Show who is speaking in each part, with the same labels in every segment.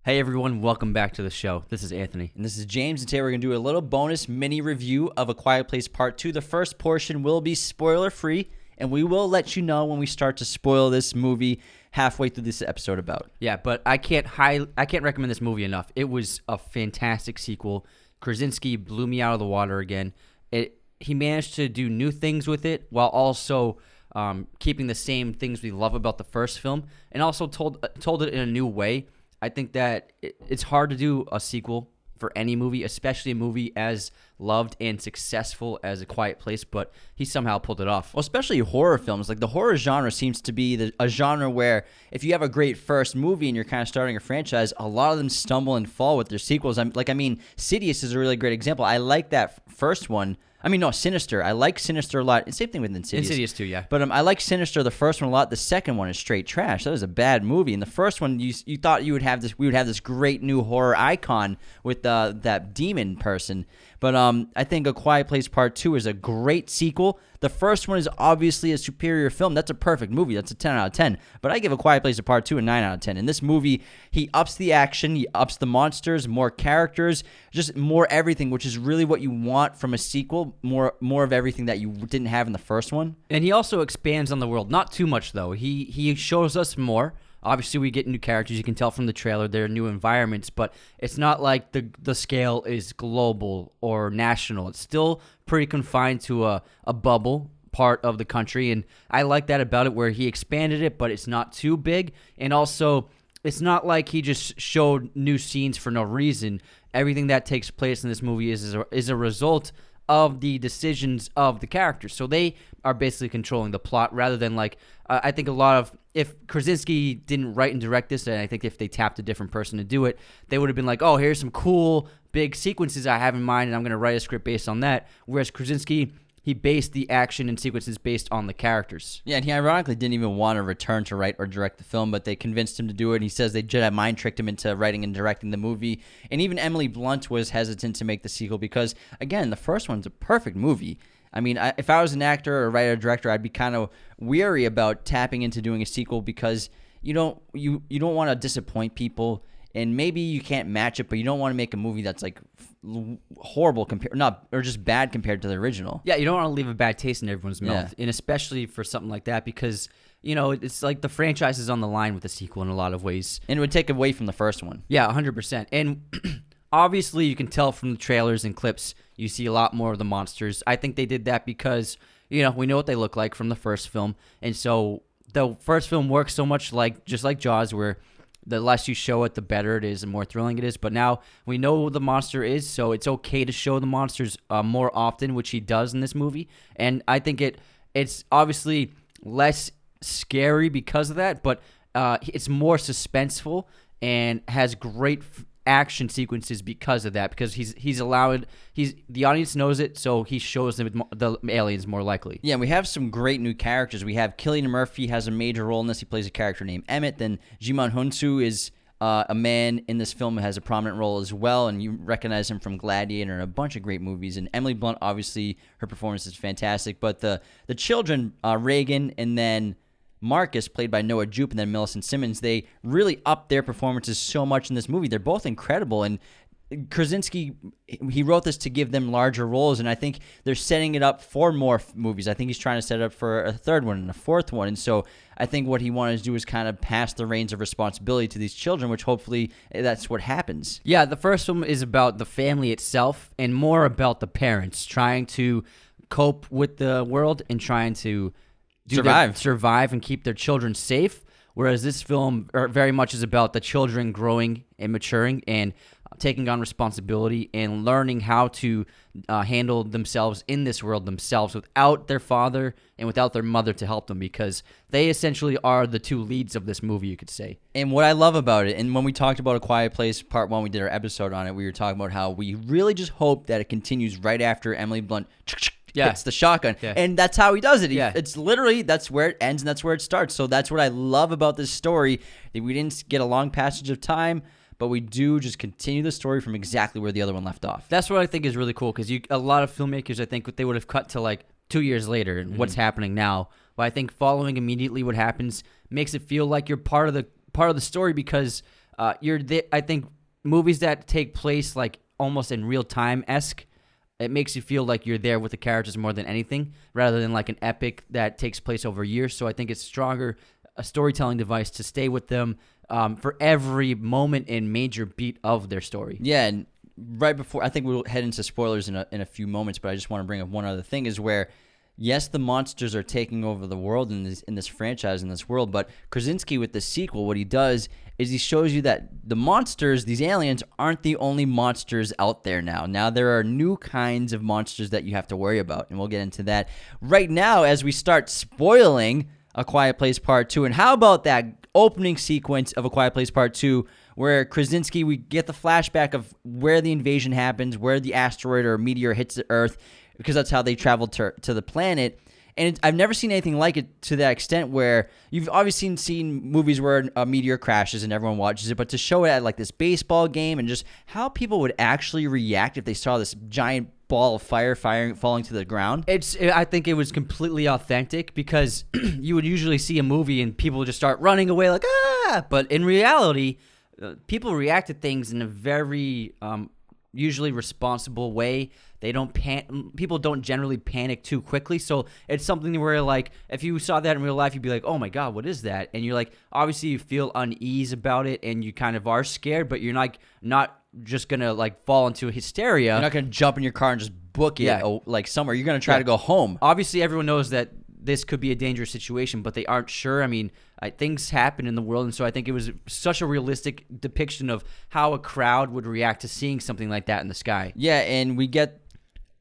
Speaker 1: Hey everyone, welcome back to the show. This is Anthony.
Speaker 2: And this is James, and today we're going to do a little bonus mini review of A Quiet Place Part 2. The first portion will be spoiler-free, and we will let you know when we start to spoil this movie halfway through this episode about.
Speaker 1: Yeah, but I can't recommend this movie enough. It was a fantastic sequel. Krasinski blew me out of the water again. He managed to do new things with it while also keeping the same things we love about the first film, and also told it in a new way. I think that it's hard to do a sequel for any movie, especially a movie as loved and successful as A Quiet Place, but he somehow pulled it off.
Speaker 2: Well, especially horror films. Like, the horror genre seems to be a genre where if you have a great first movie and you're kind of starting a franchise, a lot of them stumble and fall with their sequels. Sidious is a really great example. I like that first one. Sinister. I like Sinister a lot. And same thing with Insidious.
Speaker 1: Insidious too, yeah.
Speaker 2: But I like Sinister, the first one, a lot. The second one is straight trash. That was a bad movie. And the first one, you thought we would have this great new horror icon with that demon person. But I think A Quiet Place Part 2 is a great sequel. The first one is obviously a superior film. That's a perfect movie. That's a 10 out of 10. But I give A Quiet Place Part 2 a 9 out of 10. In this movie, he ups the action, he ups the monsters, more characters, just more everything, which is really what you want from a sequel, more of everything that you didn't have in the first one.
Speaker 1: And he also expands on the world. Not too much, though. He shows us more. Obviously, we get new characters. You can tell from the trailer there are new environments, but it's not like the scale is global or national. It's still pretty confined to a bubble part of the country, and I like that about it, where he expanded it, but it's not too big. And also, it's not like he just showed new scenes for no reason. Everything that takes place in this movie is a result of the decisions of the characters. So they are basically controlling the plot rather than I think a lot of, if Krasinski didn't write and direct this, and I think if they tapped a different person to do it, they would have been like, oh, here's some cool big sequences I have in mind and I'm going to write a script based on that. Whereas Krasinski, he based the action and sequences based on the characters.
Speaker 2: Yeah, and he ironically didn't even want to return to write or direct the film, but they convinced him to do it. And he says they Jedi mind tricked him into writing and directing the movie. And even Emily Blunt was hesitant to make the sequel because, again, the first one's a perfect movie. If I was an actor or a writer or director, I'd be kind of weary about tapping into doing a sequel because you don't want to disappoint people. And maybe you can't match it, but you don't want to make a movie that's like horrible or just bad compared to the original.
Speaker 1: Yeah, you don't want to leave a bad taste in everyone's mouth, and especially for something like that because it's like the franchise is on the line with the sequel in a lot of ways,
Speaker 2: and it would take away from the first one.
Speaker 1: Yeah, 100%. And obviously, you can tell from the trailers and clips, you see a lot more of the monsters. I think they did that because we know what they look like from the first film, and so the first film works so much just like Jaws, where the less you show it, the better it is and more thrilling it is. But now we know who the monster is, so it's okay to show the monsters more often, which he does in this movie. And I think it's obviously less scary because of that, but it's more suspenseful and has great action sequences because of that, because the audience knows it, so he shows them the aliens more likely.
Speaker 2: Yeah, we have some great new characters. We have Cillian Murphy has a major role in this. He plays a character named Emmett. Then Jimon Hunsu is a man in this film who has a prominent role as well, and you recognize him from Gladiator and a bunch of great movies. And Emily Blunt, obviously, her performance is fantastic. But the children, Reagan and then Marcus, played by Noah Jupe, and then Millicent Simmons, they really upped their performances so much in this movie. They're both incredible, and Krasinski, he wrote this to give them larger roles, and I think they're setting it up for more movies. I think he's trying to set it up for a third one and a fourth one, and so I think what he wanted to do is kind of pass the reins of responsibility to these children, which hopefully that's what happens.
Speaker 1: Yeah, the first film is about the family itself and more about the parents trying to cope with the world and trying to survive and keep their children safe, whereas this film very much is about the children growing and maturing and taking on responsibility and learning how to handle themselves in this world themselves without their father and without their mother to help them, because they essentially are the two leads of this movie, you could say.
Speaker 2: And what I love about it, and when we talked about A Quiet Place Part 1, we did our episode on it, we were talking about how we really just hope that it continues right after Emily Blunt hits the shotgun. Yeah. And that's how he does it. It's literally, that's where it ends and that's where it starts. So that's what I love about this story. We didn't get a long passage of time, but we do just continue the story from exactly where the other one left off.
Speaker 1: That's what I think is really cool, because a lot of filmmakers, I think, they would have cut to 2 years later and what's happening now. But I think following immediately what happens makes it feel like you're part of the story, because I think movies that take place like almost in real time esque, it makes you feel like you're there with the characters more than anything, rather than like an epic that takes place over years. So I think it's stronger a storytelling device to stay with them for every moment and major beat of their story.
Speaker 2: Yeah, and right before, I think we'll head into spoilers in a few moments, but I just want to bring up one other thing is where, yes, the monsters are taking over the world in this franchise, in this world, but Krasinski with the sequel, what he does is he shows you that the monsters, these aliens, aren't the only monsters out there now. Now there are new kinds of monsters that you have to worry about, and we'll get into that right now as we start spoiling A Quiet Place Part 2. And how about that opening sequence of A Quiet Place Part 2 where Krasinski, we get the flashback of where the invasion happens, where the asteroid or meteor hits the Earth, because that's how they traveled to the planet. And I've never seen anything like it to that extent where you've obviously seen movies where a meteor crashes and everyone watches it, but to show it at like this baseball game and just how people would actually react if they saw this giant ball of fire falling to the ground.
Speaker 1: I think it was completely authentic because you would usually see a movie and people would just start running away like, ah! But in reality, people react to things in a very usually responsible way. They don't people don't generally panic too quickly. So it's something where like if you saw that in real life, you'd be like, oh my God, what is that? And you're like, obviously you feel unease about it and you kind of are scared, but you're not just gonna like fall into hysteria.
Speaker 2: You're not gonna jump in your car and just book it like somewhere. You're gonna try to go home.
Speaker 1: Obviously everyone knows that this could be a dangerous situation, but they aren't sure. I mean, things happen in the world, and so I think it was such a realistic depiction of how a crowd would react to seeing something like that in the sky.
Speaker 2: Yeah, and we get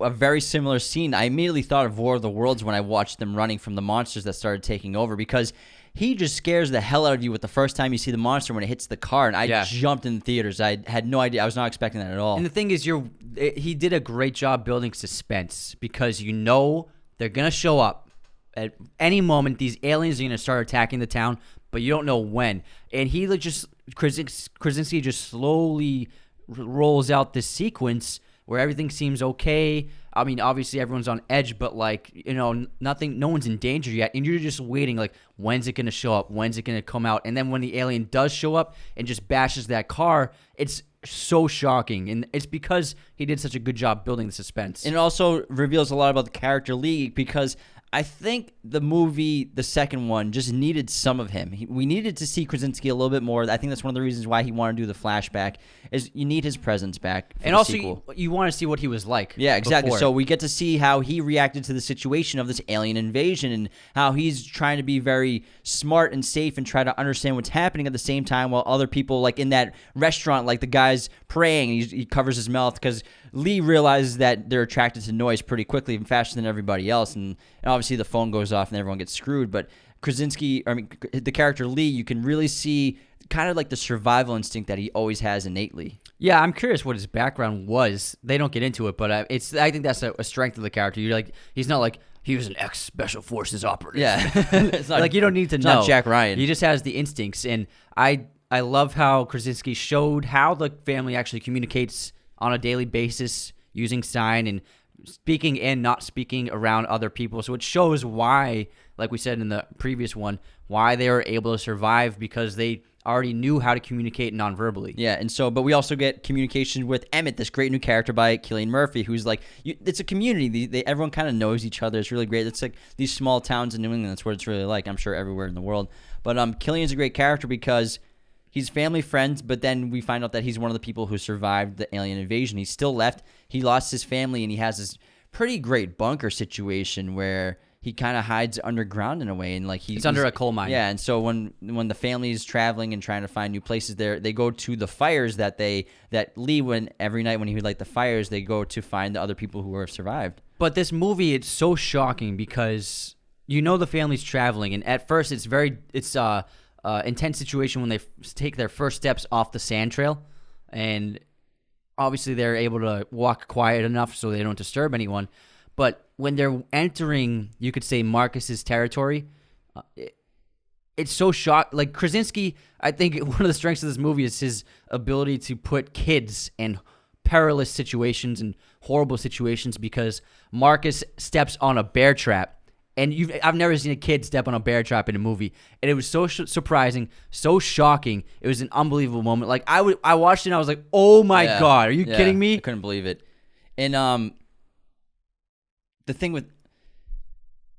Speaker 2: a very similar scene. I immediately thought of War of the Worlds when I watched them running from the monsters that started taking over, because he just scares the hell out of you with the first time you see the monster when it hits the car, and I jumped in the theaters. I had no idea. I was not expecting that at all.
Speaker 1: And the thing is, he did a great job building suspense because you know they're going to show up. At any moment, these aliens are going to start attacking the town, but you don't know when. And Krasinski just slowly rolls out this sequence where everything seems okay. I mean, obviously everyone's on edge, but like, no one's in danger yet. And you're just waiting, like, when's it going to show up? When's it going to come out? And then when the alien does show up and just bashes that car, it's so shocking. And it's because he did such a good job building the suspense.
Speaker 2: And it also reveals a lot about the character Lee, because I think the movie, the second one, just needed some of him. We needed to see Krasinski a little bit more. I think that's one of the reasons why he wanted to do the flashback, is you need his presence back.
Speaker 1: And also, you want to see what he was like.
Speaker 2: Yeah, exactly.
Speaker 1: Before.
Speaker 2: So we get to see how he reacted to the situation of this alien invasion and how he's trying to be very smart and safe and try to understand what's happening at the same time, while other people, like in that restaurant, like the guy's praying, and he covers his mouth because Lee realizes that they're attracted to noise pretty quickly and faster than everybody else. And obviously the phone goes off and everyone gets screwed. But the character Lee, you can really see kind of like the survival instinct that he always has innately.
Speaker 1: Yeah, I'm curious what his background was. They don't get into it, but I think that's a strength of the character. You're like, he's not like he was an ex-special forces operative.
Speaker 2: Yeah.
Speaker 1: It's not, like you don't need to know.
Speaker 2: Not Jack Ryan.
Speaker 1: He just has the instincts. And I love how Krasinski showed how the family actually communicates on a daily basis using sign and speaking and not speaking around other people. So it shows why, like we said in the previous one, why they were able to survive, because they already knew how to communicate non-verbally.
Speaker 2: Yeah, and so, but we also get communication with Emmett, this great new character by Cillian Murphy, who's like, it's a community. Everyone kind of knows each other. It's really great. It's like these small towns in New England. That's what it's really like, I'm sure, everywhere in the world. But Cillian's a great character because he's family friends, but then we find out that he's one of the people who survived the alien invasion. He's still left. He lost his family, and he has this pretty great bunker situation where he kind of hides underground in a way, and like he's
Speaker 1: under a coal mine.
Speaker 2: Yeah, and so when the family is traveling and trying to find new places, they go to the fires that Lee, every night when he would light the fires, they go to find the other people who have survived.
Speaker 1: But this movie, it's so shocking because the family's traveling, and at first it's intense situation when they take their first steps off the sand trail, and obviously they're able to walk quiet enough so they don't disturb anyone. But when they're entering, you could say, Marcus's territory, it's so like Krasinski, I think one of the strengths of this movie is his ability to put kids in perilous situations and horrible situations, because Marcus steps on a bear trap And I've never seen a kid step on a bear trap in a movie, and it was so surprising, so shocking. It was an unbelievable moment. Like I watched it, and I was like, "Oh my god, are you kidding me?"
Speaker 2: I couldn't believe it. And the thing with,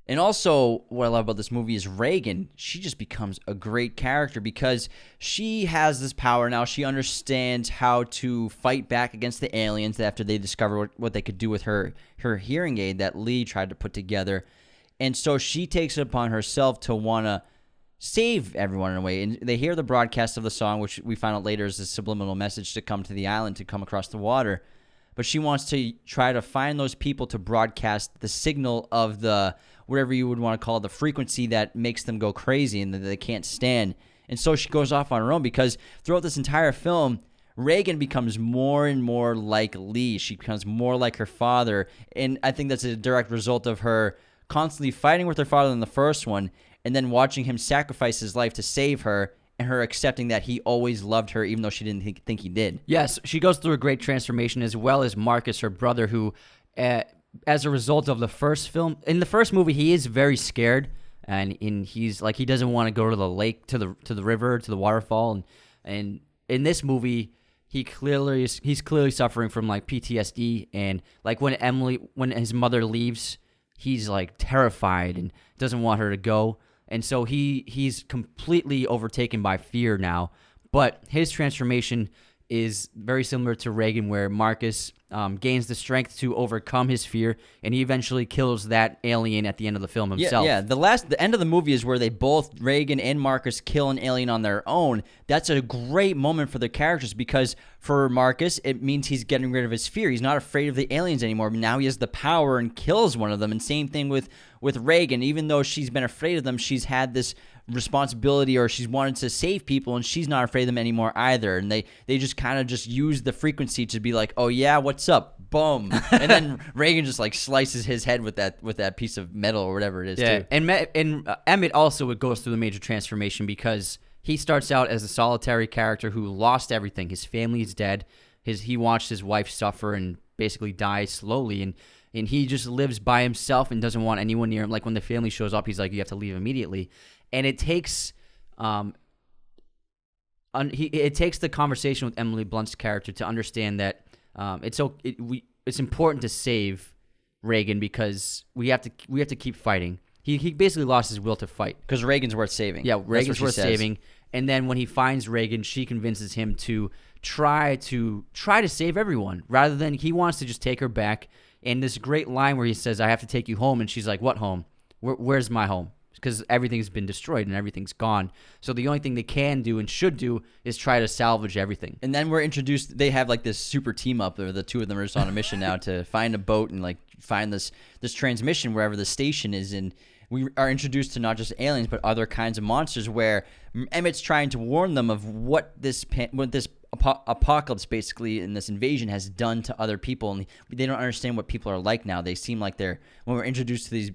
Speaker 2: and also what I love about this movie is Reagan. She just becomes a great character because she has this power now. She understands how to fight back against the aliens after they discover what they could do with her hearing aid that Lee tried to put together. And so she takes it upon herself to want to save everyone in a way. And they hear the broadcast of the song, which we find out later is a subliminal message to come to the island, to come across the water. But she wants to try to find those people to broadcast the signal of the, whatever you would want to call it, the frequency that makes them go crazy and that they can't stand. And so she goes off on her own because throughout this entire film, Reagan becomes more and more like Lee. She becomes more like her father. And I think that's a direct result of her constantly fighting with her father in the first one, and then watching him sacrifice his life to save her, and her accepting that he always loved her, even though she didn't think he did.
Speaker 1: Yes, she goes through a great transformation, as well as Marcus, her brother, who, as a result of the first film, in the first movie, he is very scared, and he's like, he doesn't want to go to the lake, to the river, to the waterfall, and in this movie, he's clearly suffering from like PTSD, and like when his mother leaves, he's like terrified and doesn't want her to go. And so he's completely overtaken by fear now. But his transformation is very similar to Reagan, where Marcus gains the strength to overcome his fear, and he eventually kills that alien at the end of the film himself.
Speaker 2: Yeah. The end of the movie is where they both, Reagan and Marcus, kill an alien on their own. That's a great moment for the characters because for Marcus, it means he's getting rid of his fear. He's not afraid of the aliens anymore. Now he has the power and kills one of them. And same thing with Reagan. Even though she's been afraid of them, she's had this responsibility, or she's wanted to save people, and she's not afraid of them anymore either. And they just kind of just use the frequency to be like, oh yeah, what's up? Boom. And then Reagan just like slices his head with that piece of metal or whatever it is.
Speaker 1: Yeah,
Speaker 2: too.
Speaker 1: and Emmett also goes through the major transformation because he starts out as a solitary character who lost everything. His family is dead. He watched his wife suffer and basically die slowly, and he just lives by himself and doesn't want anyone near him. Like when the family shows up, he's like, you have to leave immediately. And it takes it takes the conversation with Emily Blunt's character to understand that it's important to save Reagan because we have to keep fighting. He basically lost his will to fight
Speaker 2: because Reagan's worth saving.
Speaker 1: Yeah, Reagan's worth saving. And then when he finds Reagan, she convinces him to try to save everyone rather than he wants to just take her back. And this great line where he says, "I have to take you home," and she's like, "What home? Where's my home?" Because everything's been destroyed and everything's gone. So the only thing they can do and should do is try to salvage everything.
Speaker 2: And then we're introduced, they have like this super team up there. The two of them are just on a mission now to find a boat and like find this transmission wherever the station is. And we are introduced to not just aliens, but other kinds of monsters where Emmett's trying to warn them of what this apocalypse basically in this invasion has done to other people. And they don't understand what people are like now. They seem like when we're introduced to these,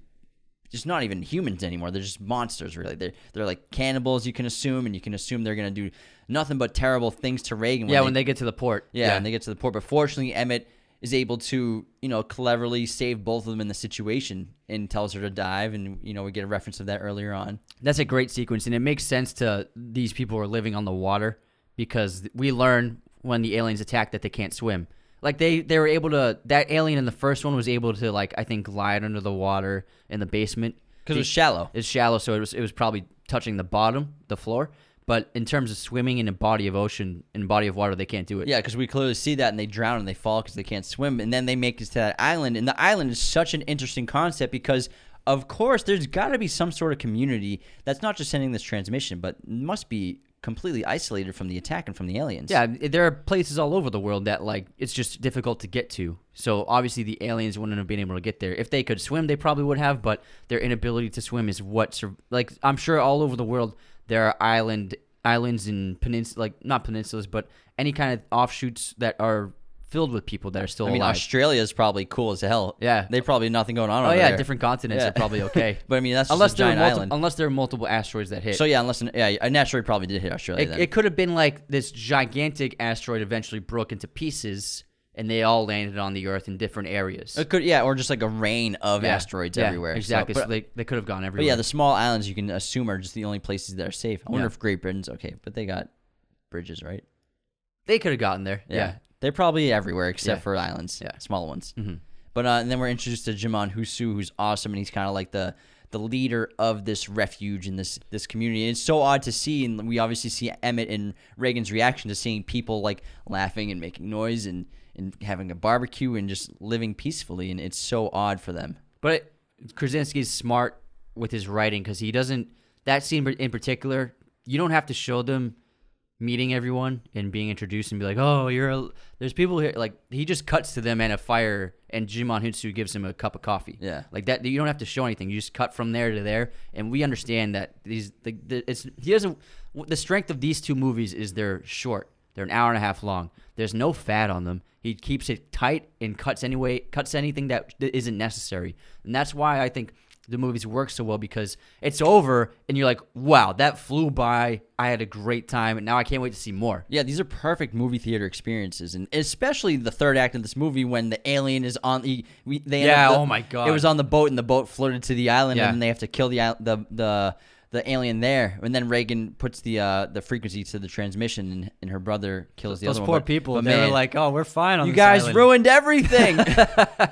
Speaker 2: just not even humans anymore. They're just monsters, really. They're like cannibals, you can assume, and you can assume they're going to do nothing but terrible things to Reagan.
Speaker 1: When they get to the port.
Speaker 2: Yeah, when they get to the port. But fortunately, Emmett is able to, cleverly save both of them in the situation and tells her to dive. And, we get a reference of that earlier on.
Speaker 1: That's a great sequence, and it makes sense to these people who are living on the water because we learn when the aliens attack that they can't swim. Like they were able to, that alien in the first one was able to like I think glide under the water in the basement
Speaker 2: because it was shallow.
Speaker 1: It's shallow, so it was probably touching the floor. But in terms of swimming in a body of water, they can't do it.
Speaker 2: Yeah, because we clearly see that, and they drown and they fall because they can't swim. And then they make it to that island, and the island is such an interesting concept because, of course, there's got to be some sort of community that's not just sending this transmission, but must be completely isolated from the attack and from the aliens.
Speaker 1: Yeah, there are places all over the world that like it's just difficult to get to. So obviously the aliens wouldn't have been able to get there. If they could swim, they probably would have, but their inability to swim is what like I'm sure all over the world there are islands and not peninsulas, but any kind of offshoots that are filled with people that are still alive.
Speaker 2: Australia is probably cool as hell.
Speaker 1: Yeah.
Speaker 2: They probably nothing going on over
Speaker 1: there.
Speaker 2: there.
Speaker 1: Different continents are probably okay.
Speaker 2: But that's just a giant island.
Speaker 1: Unless there are multiple asteroids that hit.
Speaker 2: So yeah, an asteroid probably did hit Australia then.
Speaker 1: It could have been like this gigantic asteroid eventually broke into pieces and they all landed on the Earth in different areas.
Speaker 2: It could, or just like a rain of asteroids everywhere.
Speaker 1: Exactly.
Speaker 2: So,
Speaker 1: So they could have gone everywhere.
Speaker 2: But yeah, the small islands you can assume are just the only places that are safe. I wonder
Speaker 1: Yeah.
Speaker 2: if Great Britain's okay, but they got bridges, right?
Speaker 1: They could have gotten there. Yeah.
Speaker 2: They're probably everywhere except
Speaker 1: Yeah.
Speaker 2: for islands,
Speaker 1: Yeah.
Speaker 2: small ones.
Speaker 1: Mm-hmm.
Speaker 2: But and then we're introduced to Jimon Husu, who's awesome, and he's kind of like the leader of this refuge in this community. And it's so odd to see, and we obviously see Emmett and Reagan's reaction to seeing people like laughing and making noise and having a barbecue and just living peacefully, and it's so odd for them.
Speaker 1: But Krasinski's smart with his writing because he doesn't. That scene in particular, you don't have to show them meeting everyone and being introduced and be like, oh, there's people here. Like, he just cuts to them and a fire, and Jimon Hunsu gives him a cup of coffee.
Speaker 2: Yeah.
Speaker 1: Like that, you don't have to show anything. You just cut from there to there, and we understand that the strength of these two movies is they're short. They're an hour and a half long. There's no fat on them. He keeps it tight and cuts anything that isn't necessary. And that's why I think the movies work so well, because it's over and you're like, wow, that flew by. I had a great time, and now I can't wait to see more.
Speaker 2: Yeah, these are perfect movie theater experiences, and especially the third act of this movie when the alien is on
Speaker 1: oh my God.
Speaker 2: It was on the boat, and the boat floated to the island,
Speaker 1: Yeah.
Speaker 2: and then they have to kill the alien there, and then Reagan puts the frequency to the transmission, and her brother kills the
Speaker 1: Those
Speaker 2: other
Speaker 1: poor
Speaker 2: one.
Speaker 1: people,
Speaker 2: But
Speaker 1: they were
Speaker 2: man,
Speaker 1: like, oh, we're fine on
Speaker 2: you
Speaker 1: this
Speaker 2: guys
Speaker 1: island.
Speaker 2: ruined everything.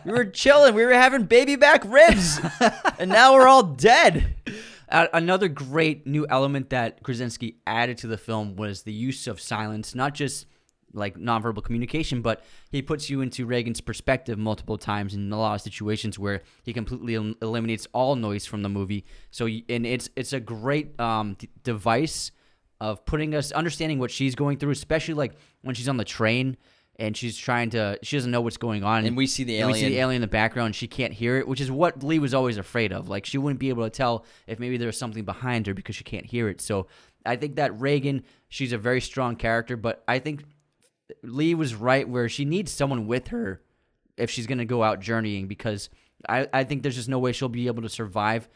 Speaker 2: We were chilling. We were having baby back ribs, and now we're all dead.
Speaker 1: Another great new element that Krasinski added to the film was the use of silence, not just like nonverbal communication, but he puts you into Reagan's perspective multiple times in a lot of situations where he completely eliminates all noise from the movie. So, and it's a great device of putting us understanding what she's going through, especially like when she's on the train and she doesn't know what's going on.
Speaker 2: And we see the
Speaker 1: and
Speaker 2: alien.
Speaker 1: we see the alien in the background, and she can't hear it, which is what Lee was always afraid of. Like, she wouldn't be able to tell if maybe there's something behind her because she can't hear it. So I think that Reagan, she's a very strong character, but I think Lee was right where she needs someone with her if she's going to go out journeying, because I think there's just no way she'll be able to survive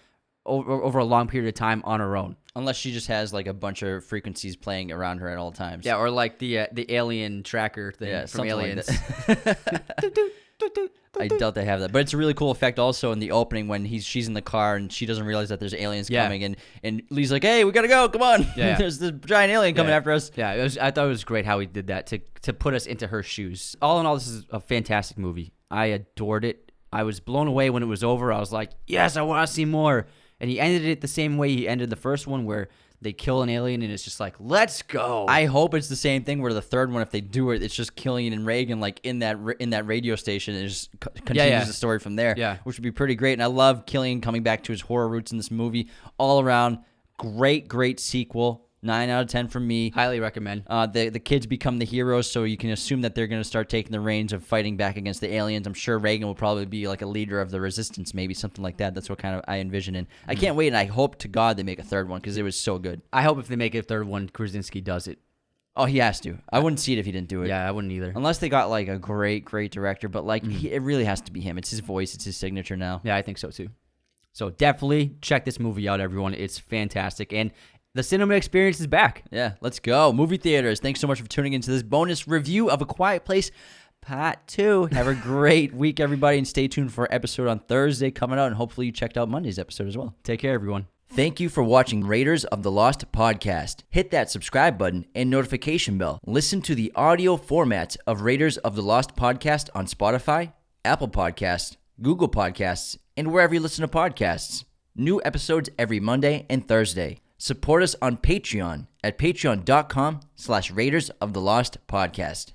Speaker 1: over a long period of time on her own.
Speaker 2: Unless she just has like a bunch of frequencies playing around her at all times.
Speaker 1: Yeah, or like the alien tracker thing from
Speaker 2: something
Speaker 1: Aliens.
Speaker 2: Like that. I doubt they have that, but it's a really cool effect also in the opening when she's in the car and she doesn't realize that there's aliens coming, and Lee's like, "Hey, we gotta go! Come on!
Speaker 1: Yeah.
Speaker 2: There's this giant alien coming after us."
Speaker 1: Yeah, I thought it was great how he did that to put us into her shoes. All in all, this is a fantastic movie. I adored it. I was blown away when it was over. I was like, yes, I want to see more. And he ended it the same way he ended the first one, where they kill an alien and it's just like, let's go.
Speaker 2: I hope it's the same thing where the third one, if they do it, it's just Killian and Reagan like in that radio station, and it just continues the story from there.
Speaker 1: Yeah.
Speaker 2: Which would be pretty great. And I love Killian coming back to his horror roots in this movie. All around, great sequel. 9 out of 10 from me.
Speaker 1: Highly recommend.
Speaker 2: The kids become the heroes, so you can assume that they're going to start taking the reins of fighting back against the aliens. I'm sure Reagan will probably be like a leader of the resistance, maybe something like that. That's what kind of I envision. And I can't wait, and I hope to God they make a third one because it was so good.
Speaker 1: I hope if they make a third one, Krasinski does it.
Speaker 2: Oh, he has to. I wouldn't see it if he didn't do it.
Speaker 1: Yeah, I wouldn't either.
Speaker 2: Unless they got like a great director, but like it really has to be him. It's his voice. It's his signature now.
Speaker 1: Yeah, I think so too. So definitely check this movie out, everyone. It's fantastic. And the cinema experience is back.
Speaker 2: Yeah, let's go. Movie theaters. Thanks so much for tuning into this bonus review of A Quiet Place Part 2. Have a great week, everybody, and stay tuned for our episode on Thursday coming out, and hopefully you checked out Monday's episode as well.
Speaker 1: Take care, everyone.
Speaker 2: Thank you for watching Raiders of the Lost podcast. Hit that subscribe button and notification bell. Listen to the audio formats of Raiders of the Lost podcast on Spotify, Apple Podcasts, Google Podcasts, and wherever you listen to podcasts. New episodes every Monday and Thursday. Support us on Patreon at patreon.com/Raiders of the Lost podcast.